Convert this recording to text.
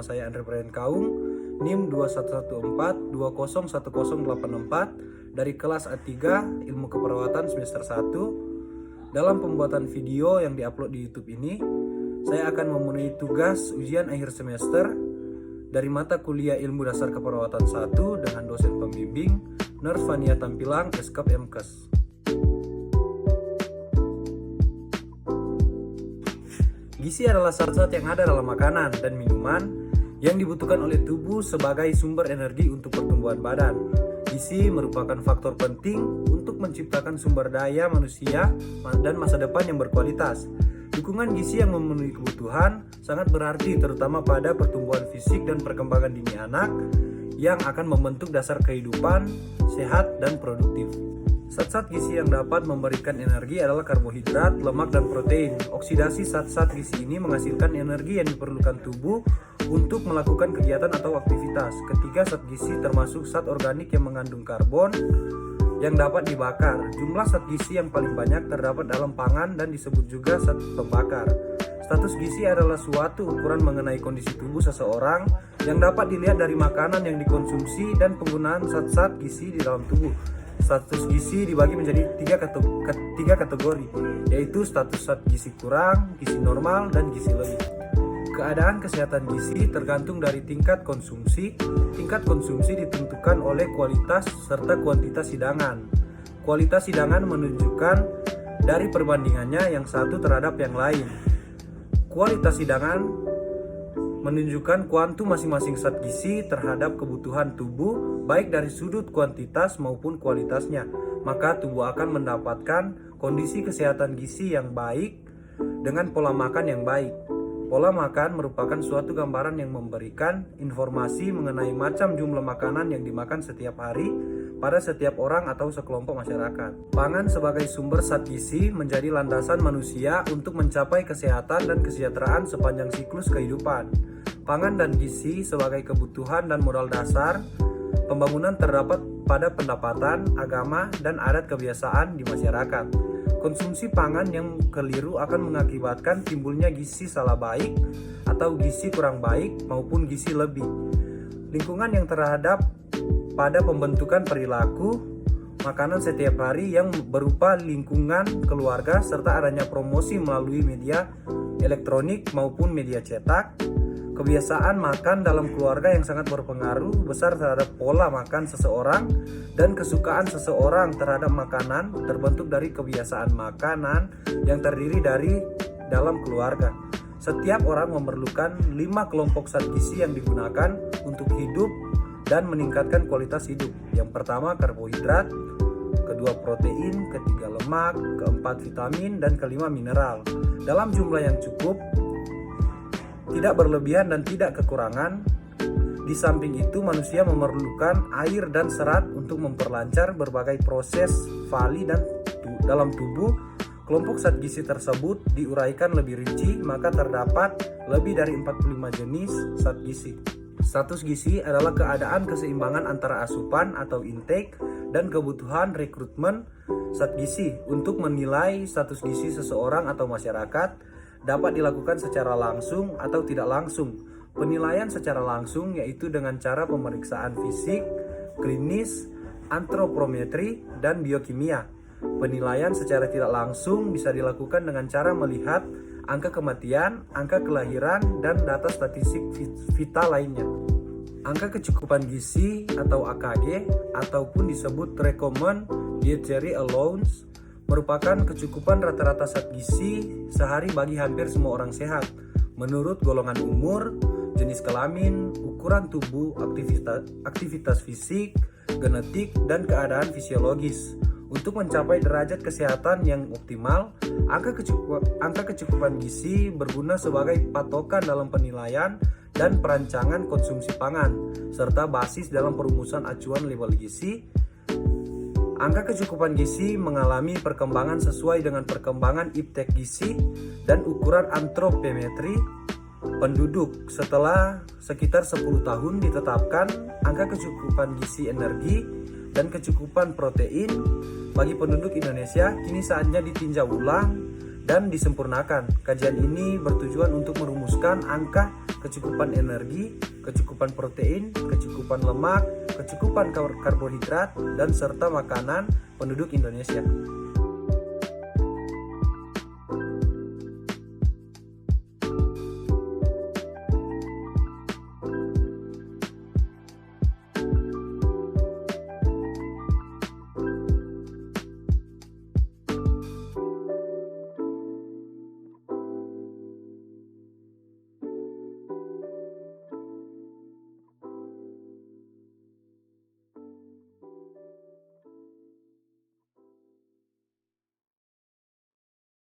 nama saya Andre Brian Kaung, NIM 2114201084 dari kelas A3 Ilmu Keperawatan semester 1. Dalam pembuatan video yang diupload di YouTube ini, saya akan memenuhi tugas ujian akhir semester dari mata kuliah Ilmu Dasar Keperawatan 1 dengan dosen pembimbing Nurse Fania Tampilang, Eskap MKes. Gizi adalah zat-zat yang ada dalam makanan dan minuman yang dibutuhkan oleh tubuh sebagai sumber energi untuk pertumbuhan badan. Gizi merupakan faktor penting untuk menciptakan sumber daya manusia dan masa depan yang berkualitas. Dukungan gizi yang memenuhi kebutuhan sangat berarti terutama pada pertumbuhan fisik dan perkembangan dini anak yang akan membentuk dasar kehidupan sehat dan produktif. Zat-zat gizi yang dapat memberikan energi adalah karbohidrat, lemak, dan protein. Oksidasi zat-zat gizi ini menghasilkan energi yang diperlukan tubuh untuk melakukan kegiatan atau aktivitas. Ketiga, zat gizi termasuk zat organik yang mengandung karbon yang dapat dibakar. Jumlah zat gizi yang paling banyak terdapat dalam pangan dan disebut juga zat pembakar. Status gizi adalah suatu ukuran mengenai kondisi tubuh seseorang yang dapat dilihat dari makanan yang dikonsumsi dan penggunaan zat-zat gizi di dalam tubuh. Status gizi dibagi menjadi tiga kategori, yaitu status zat gizi kurang, gizi normal, dan gizi lebih. Keadaan kesehatan gizi tergantung dari tingkat konsumsi. Tingkat konsumsi ditentukan oleh kualitas serta kuantitas hidangan. Kualitas hidangan menunjukkan dari perbandingannya yang satu terhadap yang lain. Kualitas hidangan menunjukkan kuantum masing-masing zat gizi terhadap kebutuhan tubuh, baik dari sudut kuantitas maupun kualitasnya. Maka tubuh akan mendapatkan kondisi kesehatan gizi yang baik dengan pola makan yang baik. Pola makan merupakan suatu gambaran yang memberikan informasi mengenai macam jumlah makanan yang dimakan setiap hari pada setiap orang atau sekelompok masyarakat. Pangan sebagai sumber zat gizi menjadi landasan manusia untuk mencapai kesehatan dan kesejahteraan sepanjang siklus kehidupan. Pangan dan gizi sebagai kebutuhan dan modal dasar pembangunan terdapat pada pendapatan, agama, dan adat kebiasaan di masyarakat. Konsumsi pangan yang keliru akan mengakibatkan timbulnya gizi salah baik atau gizi kurang baik maupun gizi lebih. Lingkungan yang terhadap pada pembentukan perilaku makanan setiap hari yang berupa lingkungan keluarga serta adanya promosi melalui media elektronik maupun media cetak. Kebiasaan makan dalam keluarga yang sangat berpengaruh besar terhadap pola makan seseorang dan kesukaan seseorang terhadap makanan terbentuk dari kebiasaan makanan yang terdiri dari dalam keluarga. Setiap orang memerlukan 5 kelompok zat gizi yang digunakan untuk hidup dan meningkatkan kualitas hidup. Yang pertama karbohidrat, kedua protein, ketiga lemak, keempat vitamin, dan kelima mineral. Dalam jumlah yang cukup, tidak berlebihan dan tidak kekurangan. Di samping itu manusia memerlukan air dan serat untuk memperlancar berbagai proses fali dan dalam tubuh. Kelompok zat gizi tersebut diuraikan lebih rinci, maka terdapat lebih dari 45 jenis zat gizi. Status gizi adalah keadaan keseimbangan antara asupan atau intake dan kebutuhan rekrutmen zat gizi. Untuk menilai status gizi seseorang atau masyarakat dapat dilakukan secara langsung atau tidak langsung. Penilaian secara langsung yaitu dengan cara pemeriksaan fisik, klinis, antropometri, dan biokimia. Penilaian secara tidak langsung bisa dilakukan dengan cara melihat angka kematian, angka kelahiran, dan data statistik vital lainnya. Angka kecukupan gizi atau AKG ataupun disebut Recommended Dietary Allowance merupakan kecukupan rata-rata zat gizi sehari bagi hampir semua orang sehat menurut golongan umur, jenis kelamin, ukuran tubuh, aktivitas fisik, genetik, dan keadaan fisiologis. Untuk mencapai derajat kesehatan yang optimal, angka kecukupan gizi berguna sebagai patokan dalam penilaian dan perancangan konsumsi pangan, serta basis dalam perumusan acuan label gizi. Angka kecukupan gizi mengalami perkembangan sesuai dengan perkembangan iptek gizi dan ukuran antropometri penduduk. Setelah sekitar 10 tahun ditetapkan angka kecukupan gizi energi dan kecukupan protein bagi penduduk Indonesia, kini saatnya ditinjau ulang dan disempurnakan. Kajian ini bertujuan untuk merumuskan angka kecukupan energi, kecukupan protein, kecukupan lemak, kecukupan karbohidrat, dan serta makanan penduduk Indonesia.